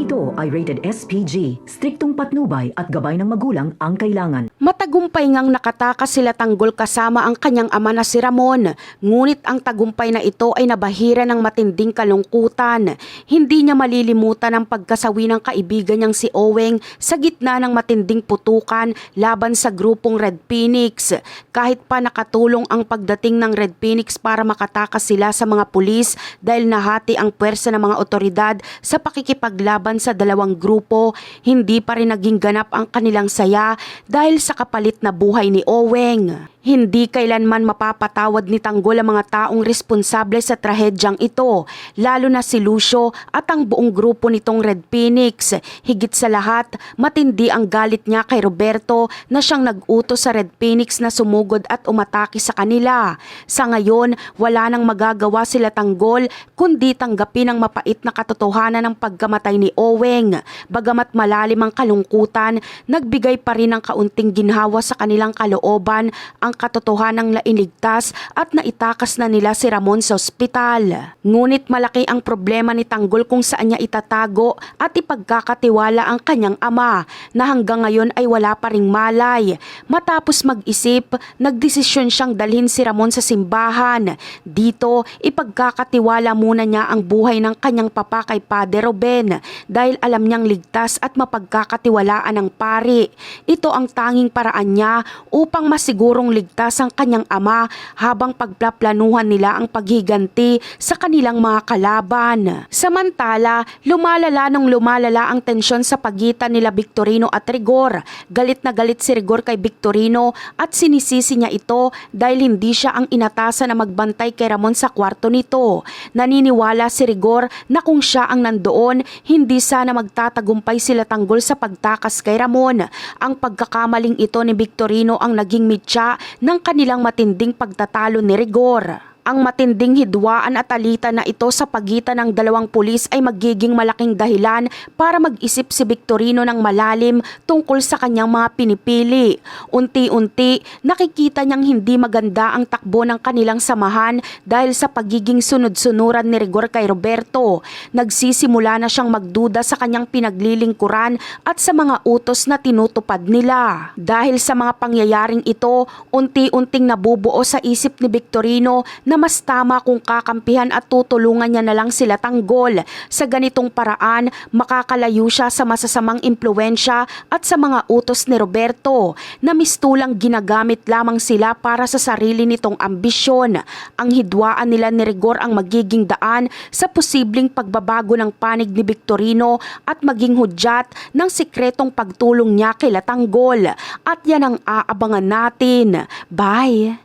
ito ay rated SPG, striktong patnubay at gabay ng magulang ang kailangan. Matagumpay ngang nakatakas sila Tanggol kasama ang kanyang ama na si Ramon. Ngunit ang tagumpay na ito ay nabahira ng matinding kalungkutan. Hindi niya malilimutan ang pagkasawi ng kaibigan niyang si Oweng sa gitna ng matinding putukan laban sa grupong Red Phoenix. Kahit pa nakatulong ang pagdating ng Red Phoenix para makatakas sila sa mga pulis dahil nahati ang puwersa ng mga otoridad sa pakikipaglaban sa dalawang grupo, hindi pa rin naging ganap ang kanilang saya dahil sa kapalit na buhay ni Oweng. Hindi kailanman mapapatawad ni Tanggol ang mga taong responsable sa trahedyang ito, lalo na si Lucio at ang buong grupo nitong Red Phoenix. Higit sa lahat, matindi ang galit niya kay Roberto na siyang nag-utos sa Red Phoenix na sumugod at umatake sa kanila. Sa ngayon, wala nang magagawa sila Tanggol kundi tanggapin ang mapait na katotohanan ng pagkamatay ni Oweng. Bagamat malalim ang kalungkutan, nagbigay pa rin ng kaunting ginhawa sa kanilang kalooban ang katotohanang nailigtas at naitakas na nila si Ramon sa ospital. Ngunit malaki ang problema ni Tanggol kung saan niya itatago at ipagkakatiwala ang kanyang ama na hanggang ngayon ay wala pa ring malay. Matapos mag-isip, nagdesisyon siyang dalhin si Ramon sa simbahan. Dito, ipagkakatiwala muna niya ang buhay ng kanyang papa kay Padre Ruben dahil alam niyang ligtas at mapagkakatiwalaan ng pari. Ito ang tanging paraan niya upang masigurong ligtas ang kanyang ama habang pagplaplanuhan nila ang paghiganti sa kanilang mga kalaban. Samantala, lumalala ang tensyon sa pagitan nila Victorino at Rigor. Galit na galit si Rigor kay Victorino at sinisisi niya ito dahil hindi siya ang inatasan na magbantay kay Ramon sa kwarto nito. Naniniwala si Rigor na kung siya ang nandoon, hindi sana magtatagumpay sila Tanggol sa pagtakas kay Ramon. Ang pagkakamaling ito ni Victorino ang naging mitya ng kanilang matinding pagtatalo ni Rigor. Ang matinding hidwaan at alitan na ito sa pagitan ng dalawang pulis ay magiging malaking dahilan para mag-isip si Victorino ng malalim tungkol sa kanyang mga pinipili. Unti-unti, nakikita niyang hindi maganda ang takbo ng kanilang samahan dahil sa pagiging sunod-sunuran ni Rigor kay Roberto. Nagsisimula na siyang magduda sa kanyang pinaglilingkuran at sa mga utos na tinutupad nila. Dahil sa mga pangyayaring ito, unti-unting nabubuo sa isip ni Victorino na mas tama kung kakampihan at tutulungan niya na lang sila Tanggol. Sa ganitong paraan, makakalayo siya sa masasamang impluwensya at sa mga utos ni Roberto na mistulang ginagamit lamang sila para sa sarili nitong ambisyon. Ang hidwaan nila ni Rigor ang magiging daan sa posibleng pagbabago ng panig ni Victorino at maging hudyat ng sikretong pagtulong niya kay Tanggol. At yan ang aabangan natin. Bye!